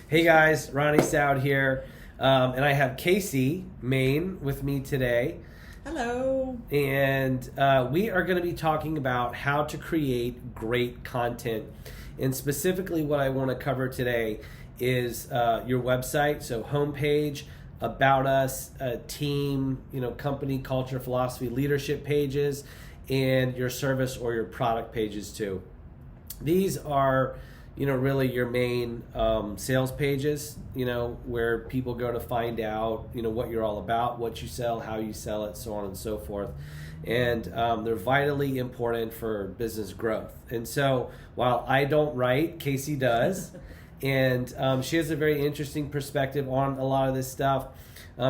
Hey guys, Ronnie Soud here, and I have Casey Main with me today. Hello. And we are going to be talking about how to create great content. And specifically what I want to cover today is your website, so homepage, about us, team, company, culture, philosophy, leadership pages, and your service or your product pages too. These are really your main sales pages, where people go to find out, what you're all about, what you sell, how you sell it, so on and so forth. And they're vitally important for business growth. And so while I don't write, Casey does. And she has a very interesting perspective on a lot of this stuff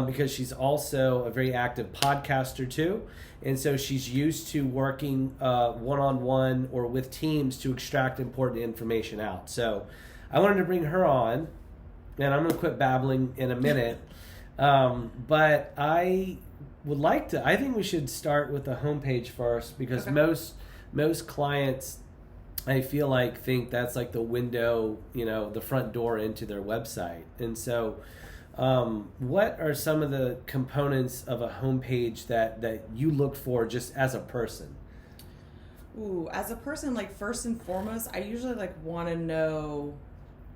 because she's also a very active podcaster too. And so she's used to working one-on-one or with teams to extract important information out. So I wanted to bring her on, and I'm going to quit babbling in a minute. But I think we should start with the homepage first because most clients, I feel like, think that's like the window, the front door into their website. And so what are some of the components of a homepage that you look for just as a person? Ooh, as a person, first and foremost, I usually want to know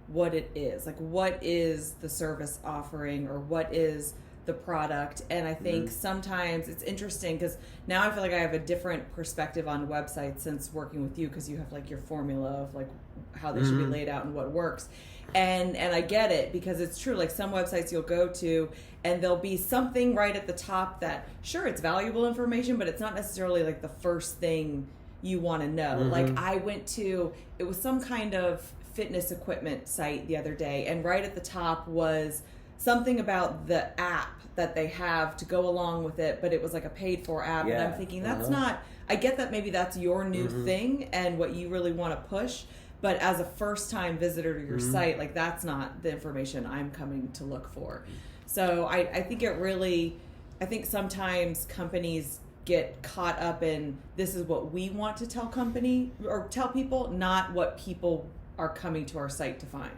what it is. What is the service offering or what is the product? And I think sometimes it's interesting because now I feel like I have a different perspective on websites since working with you because you have your formula of how they should be laid out and what works. And I get it because it's true. Some websites you'll go to and there'll be something right at the top that, sure, it's valuable information, but it's not necessarily the first thing you want to know. I went to, it was some kind of fitness equipment site the other day, and right at the top was something about the app that they have to go along with it, but it was a paid for app. Yeah. And I'm thinking that's not, I get that maybe that's your new thing and what you really want to push. But as a first-time visitor to your site, that's not the information I'm coming to look for. So I think sometimes companies get caught up in this is what we want to tell people, not what people are coming to our site to find.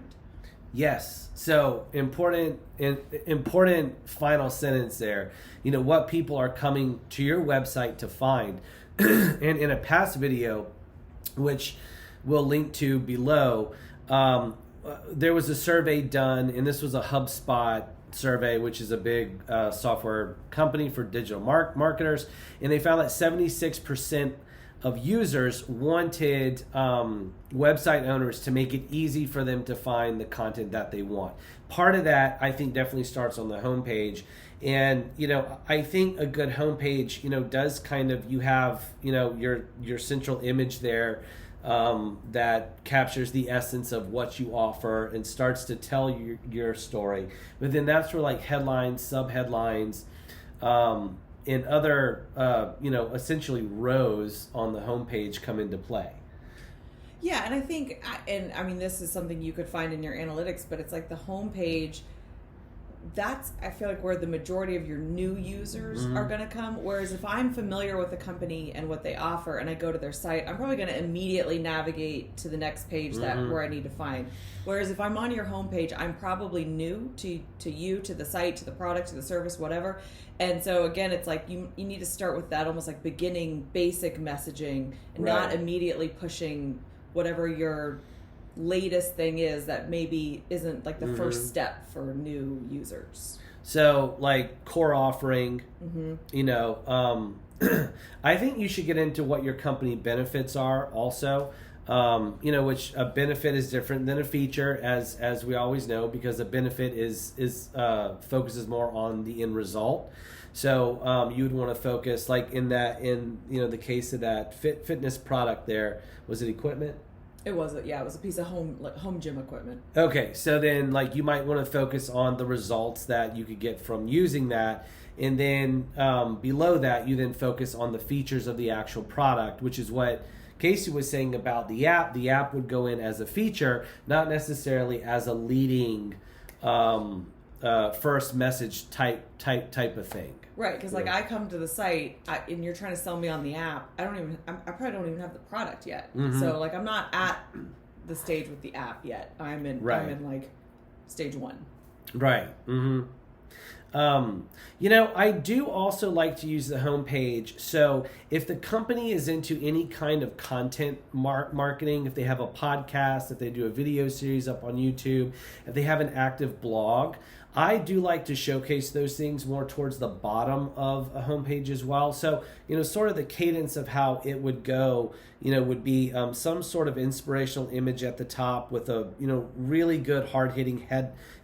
Yes. So important final sentence there. What people are coming to your website to find. And in a past video, which we'll link to below, there was a survey done, and this was a HubSpot survey, which is a big software company for digital marketers, and they found that 76% of users wanted website owners to make it easy for them to find the content that they want. Part of that, I think, definitely starts on the homepage. And, I think a good homepage, does kind of, you have, your central image there that captures the essence of what you offer and starts to tell your story. But then that's where headlines, subheadlines, and other, essentially rows on the homepage come into play. Yeah, and I think, this is something you could find in your analytics, but it's the homepage, that's, I feel where the majority of your new users are going to come. Whereas if I'm familiar with the company and what they offer and I go to their site, I'm probably going to immediately navigate to the next page where I need to find. Whereas if I'm on your homepage, I'm probably new to you, to the site, to the product, to the service, whatever. And so again, it's you need to start with that almost beginning basic messaging and not immediately pushing whatever your latest thing is that maybe isn't the first step for new users. So core offering, I think you should get into what your company benefits are also, which a benefit is different than a feature, as we always know, because a benefit is focuses more on the end result. So you would want to focus in the case of that fitness product there. Was it equipment? It was a piece of home gym equipment. Okay, so then you might want to focus on the results that you could get from using that, and then below that you then focus on the features of the actual product, which is what Casey was saying about the app. The app would go in as a feature, not necessarily as a leading first message type of thing. Right, because I come to the site and you're trying to sell me on the app. I probably don't even have the product yet. So I'm not at the stage with the app yet. I'm in stage one. Right. Mm-hmm. I do also like to use the homepage. So if the company is into any kind of content marketing, if they have a podcast, if they do a video series up on YouTube, if they have an active blog, I do like to showcase those things more towards the bottom of a homepage as well. So, sort of the cadence of how it would go, would be some sort of inspirational image at the top with a, really good hard-hitting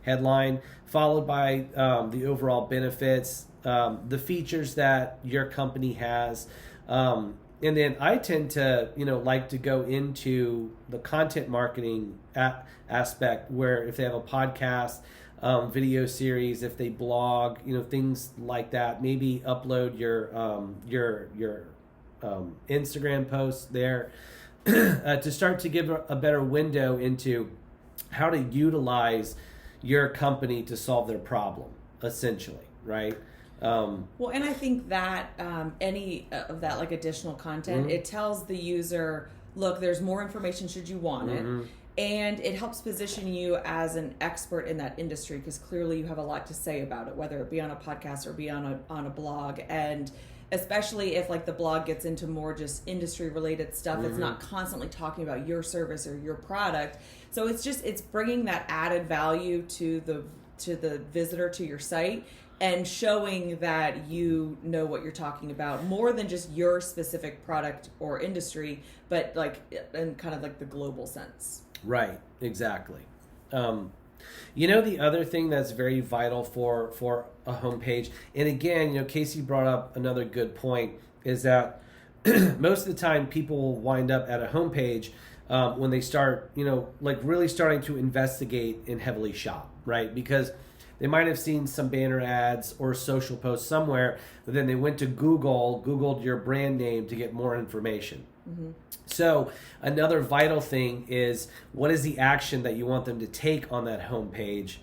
headline, followed by the overall benefits, the features that your company has. And then I tend to, like to go into the content marketing aspect where if they have a podcast, video series, if they blog, things like that, maybe upload your Instagram posts there to start to give a better window into how to utilize your company to solve their problem, essentially, right? Well, and I think that any of that like additional content, it tells the user, look, there's more information should you want it. And it helps position you as an expert in that industry because clearly you have a lot to say about it, whether it be on a podcast or be on a blog. And especially if like the blog gets into more just industry related stuff, it's not constantly talking about your service or your product. So it's bringing that added value to the visitor to your site and showing that you know what you're talking about more than just your specific product or industry, but like in kind of like the global sense. Right, exactly. The other thing that's very vital for a homepage, and again, Casey brought up another good point, is that most of the time people will wind up at a homepage when they start, like really starting to investigate and heavily shop, right? Because they might have seen some banner ads or social posts somewhere, but then they went to Googled your brand name to get more information. So another vital thing is what is the action that you want them to take on that homepage?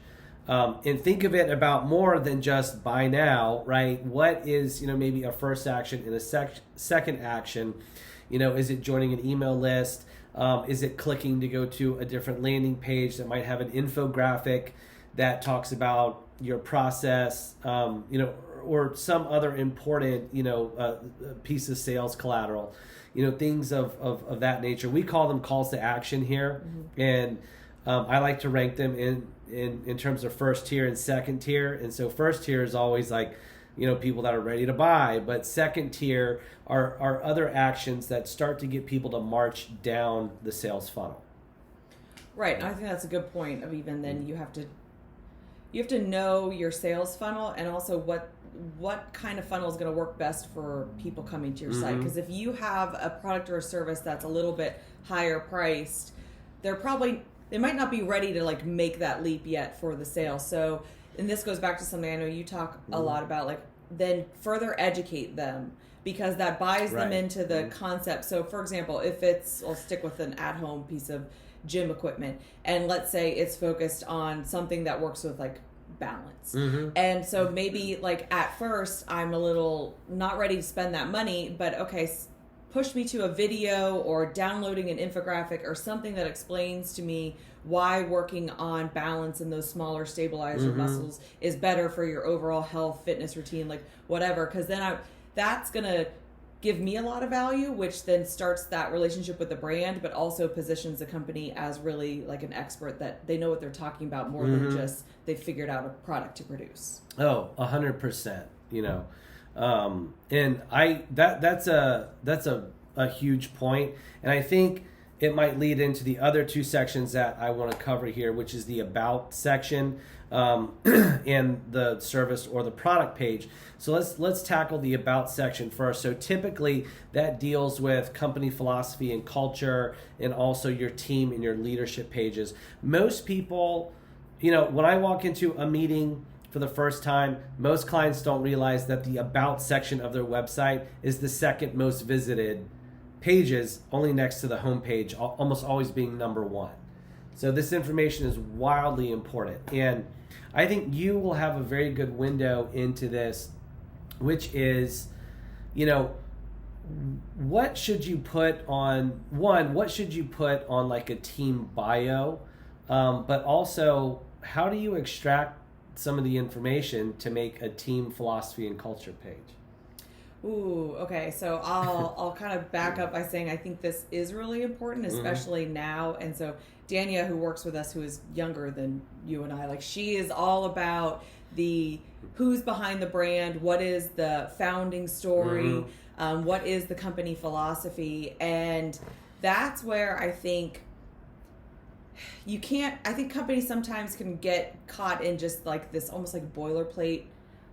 And think of it about more than just buy now, right? What is, maybe a first action and a second action? Is it joining an email list? Is it clicking to go to a different landing page that might have an infographic that talks about your process, or some other important, piece of sales collateral, things of that nature. We call them calls to action here. And I like to rank them in terms of first tier and second tier. And so first tier is always like, people that are ready to buy, but second tier are other actions that start to get people to march down the sales funnel. Right. And I think that's a good point of even then you have to know your sales funnel and also what kind of funnel is going to work best for people coming to your site. Because if you have a product or a service that's a little bit higher priced, they might not be ready to like make that leap yet for the sale. So, and this goes back to something I know you talk a lot about, like then further educate them because that buys them into the concept. So for example, if I'll stick with an at-home piece of gym equipment, and let's say it's focused on something that works with like balance. And so maybe like at first I'm a little not ready to spend that money, but okay, push me to a video or downloading an infographic or something that explains to me why working on balance and those smaller stabilizer muscles is better for your overall health, fitness routine, like whatever. Because then that's going to give me a lot of value, which then starts that relationship with the brand, but also positions the company as really like an expert that they know what they're talking about more than just they figured out a product to produce. Oh, 100%. And that's a huge point, and I think it might lead into the other two sections that I want to cover here, which is the about section and the service or the product page. So let's tackle the about section first. So typically that deals with company philosophy and culture and also your team and your leadership pages. Most people, when I walk into a meeting for the first time, most clients don't realize that the about section of their website is the second most visited pages, only next to the home page, almost always being number one. So this information is wildly important. And I think you will have a very good window into this, which is, what should you put on like a team bio, but also how do you extract some of the information to make a team philosophy and culture page? Ooh, okay. So I'll kind of back up by saying I think this is really important, especially now. And so Dania, who works with us, who is younger than you and I, like she is all about the who's behind the brand, what is the founding story, what is the company philosophy, and that's where I think I think companies sometimes can get caught in just like this almost like boilerplate.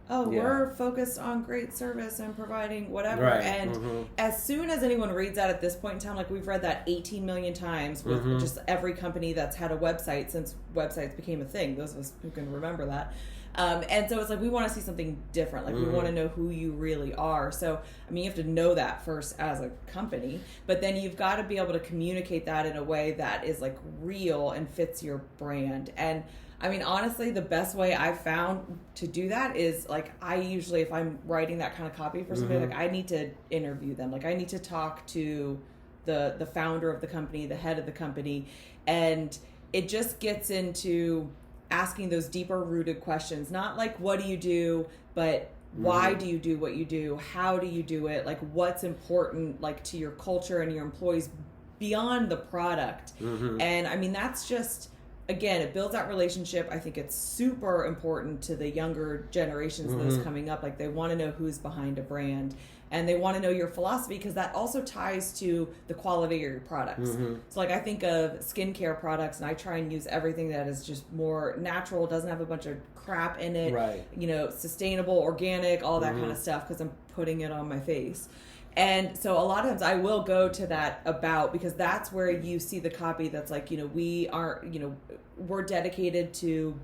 We're focused on great service and providing whatever. Right. And as soon as anyone reads that at this point in time, like we've read that 18 million times with just every company that's had a website since websites became a thing. Those of us who can remember that. And so it's like we want to see something different. Like we want to know who you really are. So, I mean, you have to know that first as a company, but then you've got to be able to communicate that in a way that is like real and fits your brand. And I mean, honestly, the best way I've found to do that is like I usually, if I'm writing that kind of copy for somebody, like I need to interview them. Like I need to talk to the founder of the company, the head of the company, and it just gets into asking those deeper rooted questions. Not like what do you do, but why do you do what you do? How do you do it? Like what's important like to your culture and your employees beyond the product? And I mean, that's just, again, it builds that relationship. I think it's super important to the younger generations those coming up. Like they want to know who's behind a brand and they want to know your philosophy because that also ties to the quality of your products. So like I think of skincare products and I try and use everything that is just more natural, doesn't have a bunch of crap in it, you know, sustainable, organic, all that kind of stuff because I'm putting it on my face. And so a lot of times I will go to that about because that's where you see the copy that's like, you know, we're dedicated to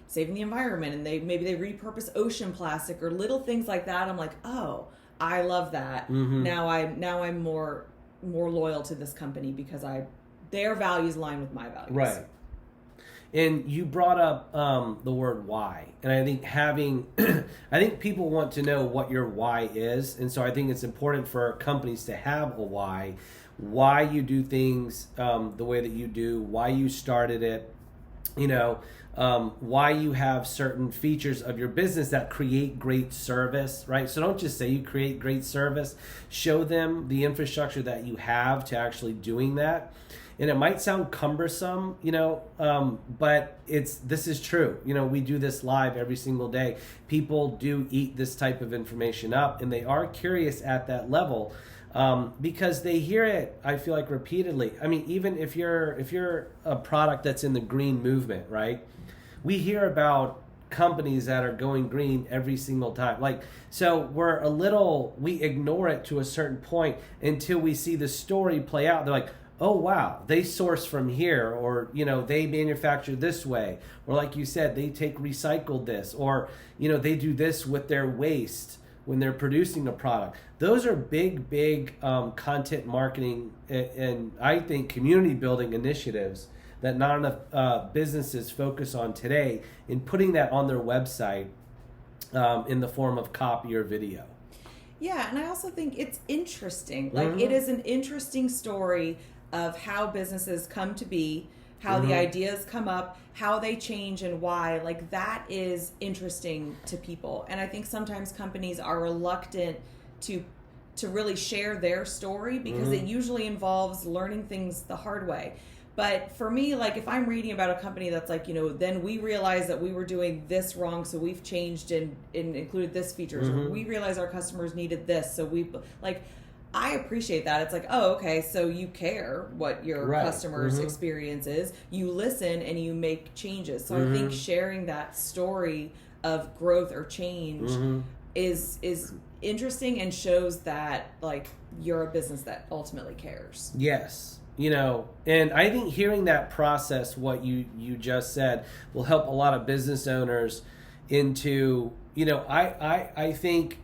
saving the environment and maybe they repurpose ocean plastic or little things like that. I'm like, oh, I love that. Now I'm more loyal to this company because their values align with my values. Right. And you brought up the word why, and I think I think people want to know what your why is, and so I think it's important for companies to have a why you do things the way that you do, why you started it, you know, why you have certain features of your business that create great service, right? So don't just say you create great service, show them the infrastructure that you have to actually doing that. And it might sound cumbersome, you know, but this is true. You know, we do this live every single day. People do eat this type of information up, and they are curious at that level because they hear it, I feel like, repeatedly. I mean, even if you're a product that's in the green movement, right? We hear about companies that are going green every single time. Like, so we ignore it to a certain point until we see the story play out. They're like, oh, wow, they source from here, or, you know, they manufacture this way, or like you said, they take recycled this, or, you know, they do this with their waste when they're producing a product. Those are big content marketing and I think community building initiatives that not enough businesses focus on today in putting that on their website in the form of copy or video. Yeah, and I also think it's interesting. Like, it is an interesting story of how businesses come to be, how the ideas come up, how they change and why. Like that is interesting to people. And I think sometimes companies are reluctant to really share their story because it usually involves learning things the hard way. But for me, like if I'm reading about a company that's like, you know, then we realized that we were doing this wrong, so we've changed and included this features, or we realized our customers needed this, so we like, I appreciate that. It's like, oh, okay, so you care what your customer's experience is. You listen and you make changes. So I think sharing that story of growth or change is interesting and shows that like you're a business that ultimately cares. Yes. You know, and I think hearing that process, what you just said, will help a lot of business owners into, you know, I think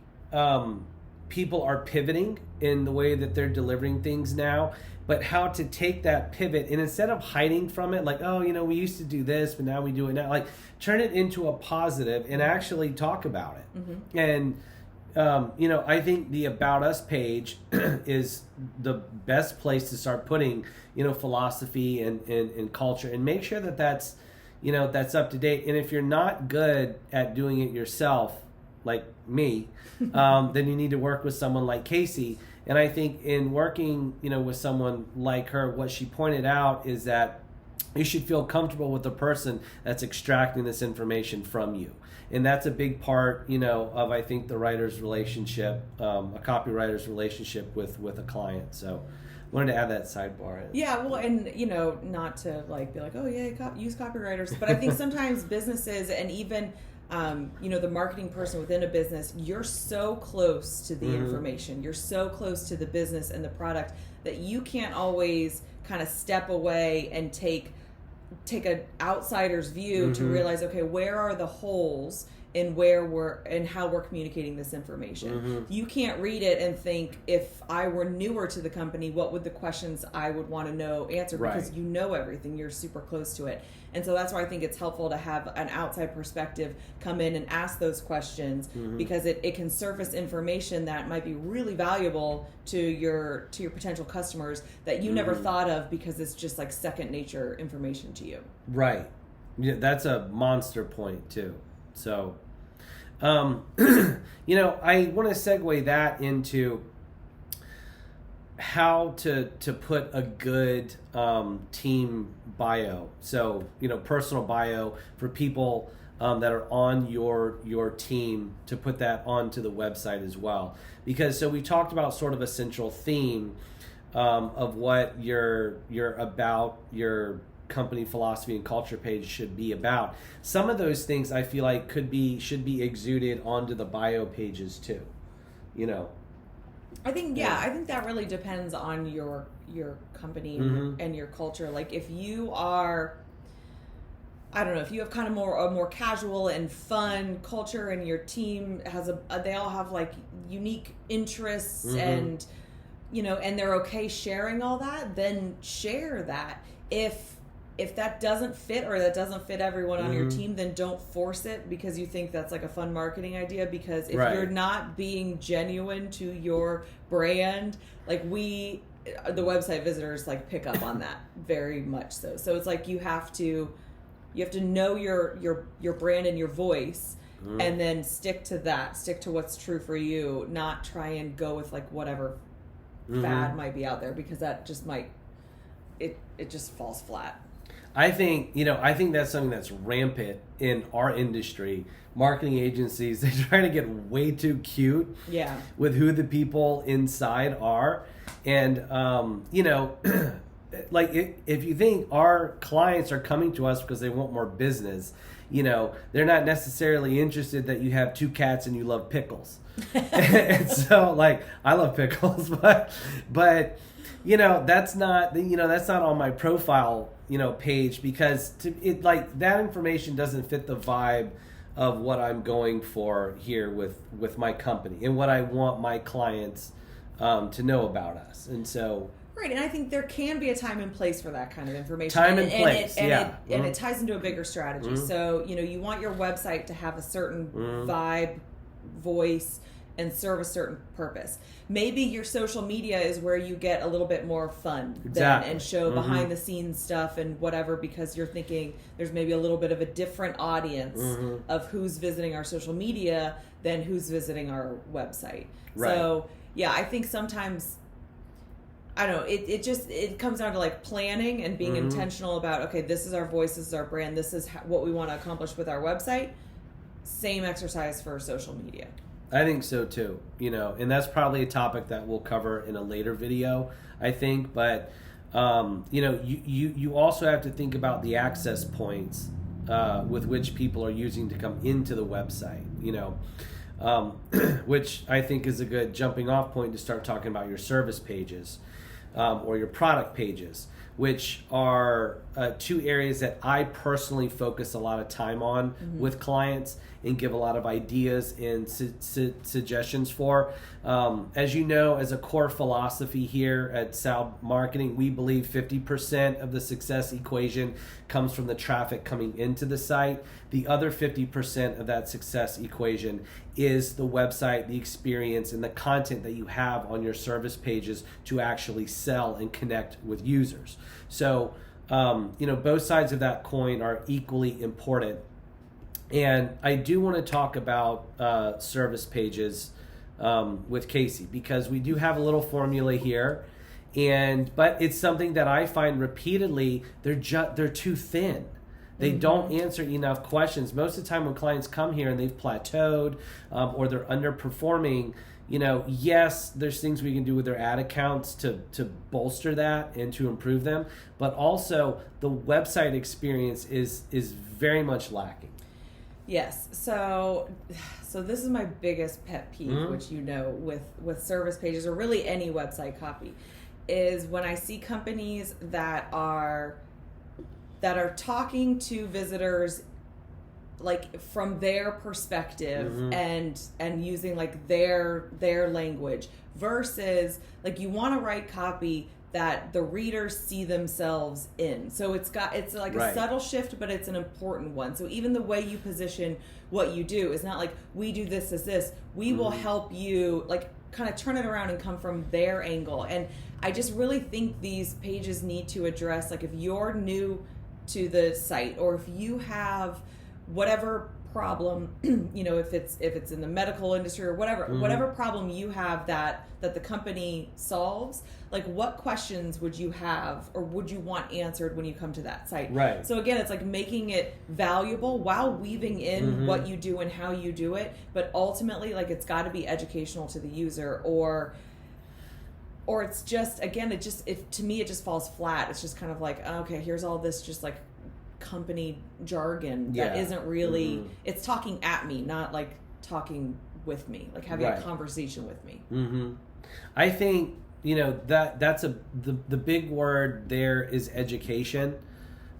people are pivoting in the way that they're delivering things now, but how to take that pivot and instead of hiding from it, like, oh, you know, we used to do this, but now we do it now, like turn it into a positive and actually talk about it. And, you know, I think the About Us page is the best place to start putting, you know, philosophy and culture and make sure that that's, that's up to date. And if you're not good at doing it yourself, like me, then you need to work with someone like Casey. And I think in working, with someone like her, what she pointed out is that you should feel comfortable with the person that's extracting this information from you. And that's a big part, of, I think, the writer's relationship, a copywriter's relationship with a client. So I wanted to add that sidebar in. Yeah, well, and, not to be like, oh, yeah, use copywriters. But I think sometimes businesses and even, the marketing person within a business, you're so close to the information. You're so close to the business and the product that you can't always kind of step away and take an outsider's view to realize, okay, where are the holes in how we're communicating this information. You can't read it and think, if I were newer to the company, what would the questions I would want to know answer? Because you know everything, you're super close to it. And so that's why I think it's helpful to have an outside perspective come in and ask those questions, because it can surface information that might be really valuable to your potential customers that you never thought of, because it's just like second nature information to you. Right. Yeah, that's a monster point too. So, I want to segue that into how to put a good team bio. So, personal bio for people that are on your team, to put that onto the website as well. Because we talked about sort of a central theme of what your about your company philosophy and culture page should be about. Some of those things I feel like should be exuded onto the bio pages too. I think that really depends on your company and your culture. Like if you are, I don't know, if you have kind of a more casual and fun culture, and your team has they all have like unique interests and and they're okay sharing all that, then share that. If that doesn't fit, or that doesn't fit everyone on your team, then don't force it because you think that's like a fun marketing idea. Because if you're not being genuine to your brand, like the website visitors pick up on that very much so. So it's like you have to know your brand and your voice, and then stick to that. Stick to what's true for you, not try and go with whatever fad might be out there, because that just it just falls flat. I think that's something that's rampant in our industry. Marketing agencies, they try to get way too cute with who the people inside are. And, if you think our clients are coming to us because they want more business, they're not necessarily interested that you have 2 cats and you love pickles. And so, I love pickles, but that's not on my profile page, because that information doesn't fit the vibe of what I'm going for here with my company and what I want my clients to know about us. And so right, and I think there can be a time and place for that kind of information. Place, and it ties into a bigger strategy. So you want your website to have a certain vibe, voice, and serve a certain purpose. Maybe your social media is where you get a little bit more fun and show behind the scenes stuff and whatever, because you're thinking there's maybe a little bit of a different audience of who's visiting our social media than who's visiting our website. Right. So I think sometimes, I don't know, it comes down to planning and being intentional about, okay, this is our voice, this is our brand, this is what we want to accomplish with our website. Same exercise for social media. I think so too, and that's probably a topic that we'll cover in a later video, I think. But, you also have to think about the access points with which people are using to come into the website, which I think is a good jumping off point to start talking about your service pages or your product pages, which are 2 areas that I personally focus a lot of time on with clients and give a lot of ideas and suggestions for. As you know, as a core philosophy here at Sal Marketing, we believe 50% of the success equation comes from the traffic coming into the site. The other 50% of that success equation is the website, the experience, and the content that you have on your service pages to actually sell and connect with users. So both sides of that coin are equally important. And I do want to talk about service pages with Casey, because we do have a little formula here, but it's something that I find repeatedly they're too thin. They don't answer enough questions. Most of the time when clients come here and they've plateaued or they're underperforming, yes, there's things we can do with their ad accounts to bolster that and to improve them, but also the website experience is very much lacking. Yes. So this is my biggest pet peeve, which with service pages or really any website copy, is when I see companies that are talking to visitors like from their perspective and using like their language versus like you want to write copy that the readers see themselves in. So it's like a subtle shift, but it's an important one. So even the way you position what you do is not like we do this as this. We will help you like kind of turn it around and come from their angle. And I just really think these pages need to address, like if you're new to the site or if you have whatever problem, if it's in the medical industry or whatever problem you have that the company solves, like what questions would you have or would you want answered when you come to that site? Right. So again, it's like making it valuable while weaving in what you do and how you do it, but ultimately like it's got to be educational to the user or it's just, again, to me it just falls flat. It's just kind of like, okay, here's all this just like company jargon that isn't really it's talking at me, not like talking with me, like having a conversation with me. I think that's the big word there is education,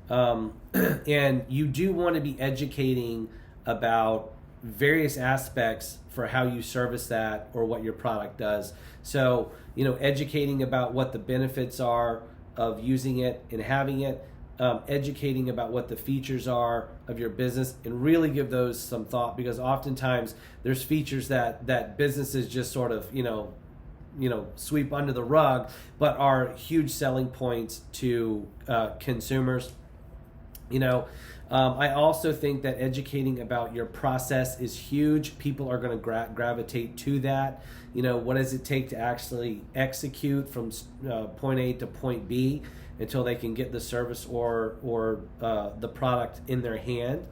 and you do want to be educating about various aspects for how you service that or what your product does. So educating about what the benefits are of using it and having it, educating about what the features are of your business, and really give those some thought, because oftentimes there's features that businesses just sort of sweep under the rug, but are huge selling points to consumers. I also think that educating about your process is huge. People are going to gravitate to that. What does it take to actually execute from point A to point B until they can get the service or the product in their hand.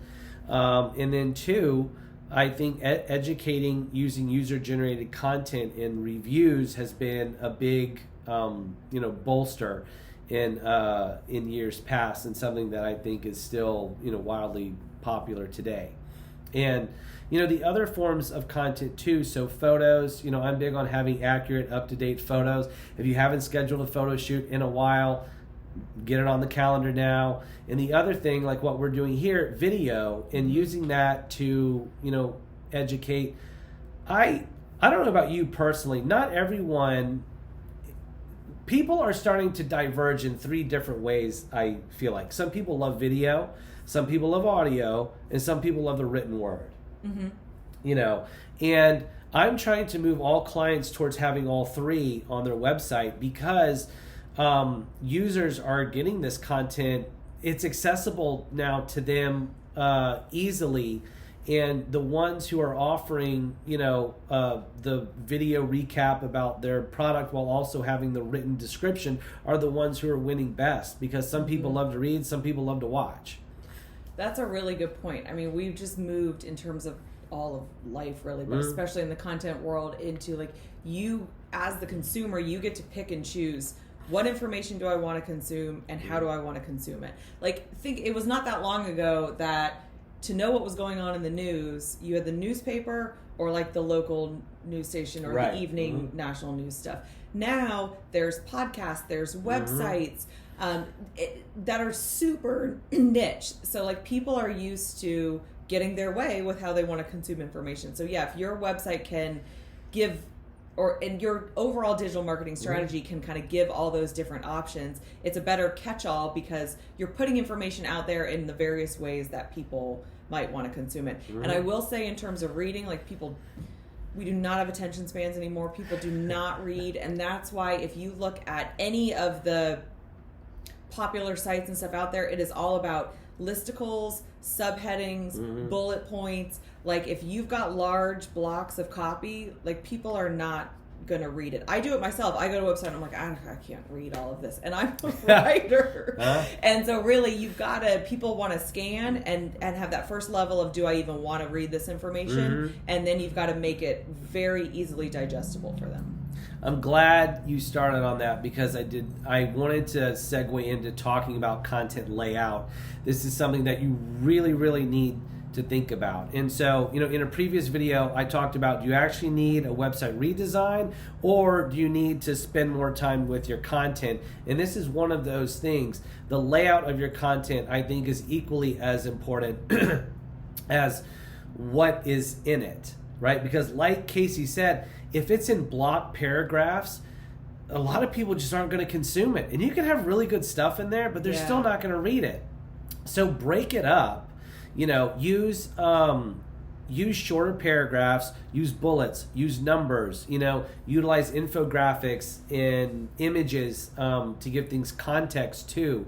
And then two, I think educating using user-generated content and reviews has been a big, bolster in years past, and something that I think is still, wildly popular today. And, the other forms of content too, so photos, I'm big on having accurate, up-to-date photos. If you haven't scheduled a photo shoot in a while, get it on the calendar now. And the other thing, like what we're doing here, video, and using that to, educate. I don't know about you personally, not everyone, people are starting to diverge in three different ways, I feel like. Some people love video, some people love audio, and some people love the written word. And I'm trying to move all clients towards having all three on their website, because users are getting this content. It's accessible now to them easily, and the ones who are offering the video recap about their product while also having the written description are the ones who are winning best, because some people love to read, some people love to watch. That's a really good point. I mean, we've just moved in terms of all of life really, but especially in the content world, into like you as the consumer, you get to pick and choose what information do I want to consume and how do I want to consume it. Like, it was not that long ago that to know what was going on in the news, you had the newspaper or like the local news station or the evening national news stuff. Now there's podcasts, there's websites that are super niche. So like people are used to getting their way with how they want to consume information. So yeah, if your website can give, and your overall digital marketing strategy can kind of give all those different options, it's a better catch-all because you're putting information out there in the various ways that people might want to consume it. And I will say, in terms of reading, like we do not have attention spans anymore. People do not read, and that's why if you look at any of the popular sites and stuff out there, it is all about listicles, subheadings, bullet points. Like if you've got large blocks of copy, like people are not gonna read it. I do it myself. I go to a website and I'm like, I can't read all of this, and I'm a writer. And so really you've got to, people want to scan and have that first level of, do I even want to read this information? And then you've got to make it very easily digestible for them. I'm glad you started on that, because I wanted to segue into talking about content layout. This is something that you really, really need to think about. And so, in a previous video, I talked about, do you actually need a website redesign, or do you need to spend more time with your content? And this is one of those things. The layout of your content, I think, is equally as important as what is in it, right? Because like Casey said, if it's in block paragraphs, a lot of people just aren't going to consume it. And you can have really good stuff in there, but they're still not going to read it. So break it up. Use shorter paragraphs, use bullets, use numbers, utilize infographics and images to give things context too.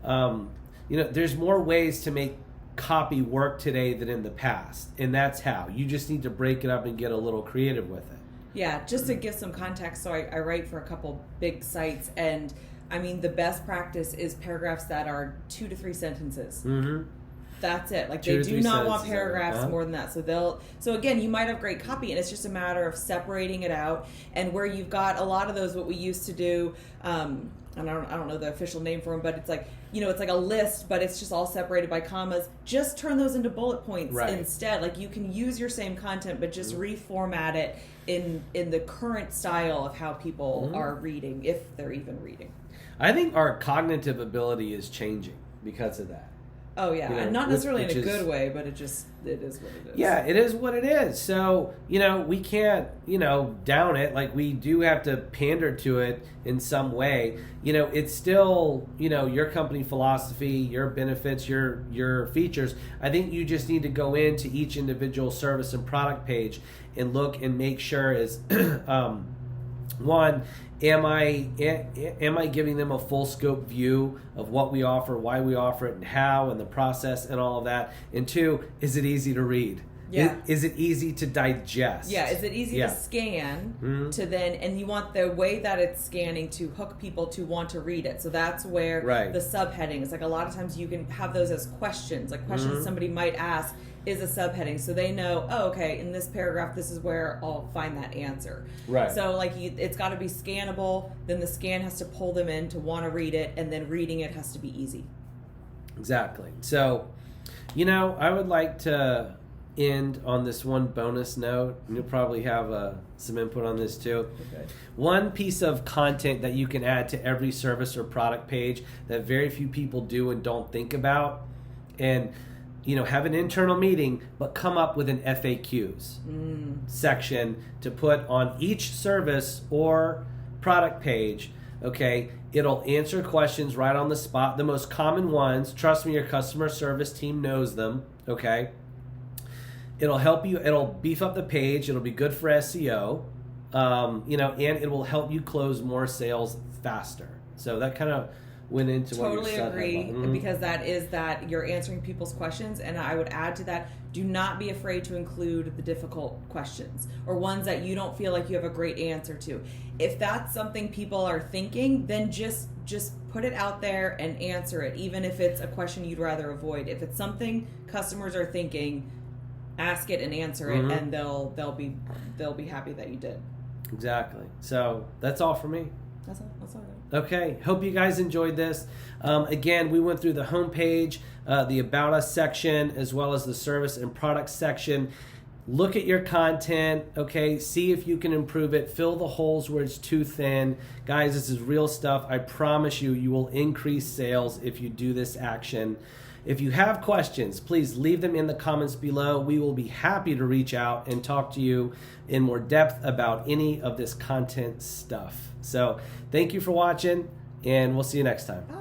There's more ways to make copy work today than in the past, and that's how. You just need to break it up and get a little creative with it. Yeah, just to give some context, so I write for a couple big sites, and I mean the best practice is paragraphs that are 2 to 3 sentences. That's it. Like they do not want paragraphs more than that. So again, you might have great copy, and it's just a matter of separating it out. And where you've got a lot of those, what we used to do, and I don't know the official name for them, but it's like, it's like a list, but it's just all separated by commas. Just turn those into bullet points instead. Like you can use your same content, but just reformat it in the current style of how people are reading, if they're even reading. I think our cognitive ability is changing because of that. Oh yeah, and not necessarily in a good way, but it is what it is. Yeah, it is what it is. So, we can't, down it. Like we do have to pander to it in some way. It's still, your company philosophy, your benefits, your features. I think you just need to go into each individual service and product page and look and make sure is one, am I giving them a full scope view of what we offer, why we offer it, and how, and the process, and all of that? And two, is it easy to read? Yeah. Is it easy to digest? Yeah. Is it easy to scan to then, and you want the way that it's scanning to hook people to want to read it. So that's where the subheading is. Like a lot of times you can have those as questions, like questions somebody might ask is a subheading, so they know, oh, okay, in this paragraph, this is where I'll find that answer. Right. So like it's got to be scannable. Then the scan has to pull them in to want to read it, and then reading it has to be easy. Exactly. So, I would like to end on this one bonus note. You'll probably have some input on this too. Okay. One piece of content that you can add to every service or product page that very few people do and don't think about, and have an internal meeting, but come up with an FAQs section to put on each service or product page. Okay, it'll answer questions right on the spot. The most common ones, trust me, your customer service team knows them. Okay, it'll help you. It'll beef up the page. It'll be good for SEO. And it will help you close more sales faster. So that kind of went into totally agree, because that is that you're answering people's questions. And I would add to that, do not be afraid to include the difficult questions or ones that you don't feel like you have a great answer to. If that's something people are thinking, then just put it out there and answer it, even if it's a question you'd rather avoid. If it's something customers are thinking, ask it and answer it, and they'll be happy that you did. Exactly. So that's all for me. That's all. Okay, hope you guys enjoyed this. Again, we went through the homepage, the About Us section, as well as the service and product section. Look at your content, okay? See if you can improve it. Fill the holes where it's too thin. Guys, this is real stuff. I promise you, you will increase sales if you do this action. If you have questions, please leave them in the comments below. We will be happy to reach out and talk to you in more depth about any of this content stuff. So thank you for watching, and we'll see you next time. Bye.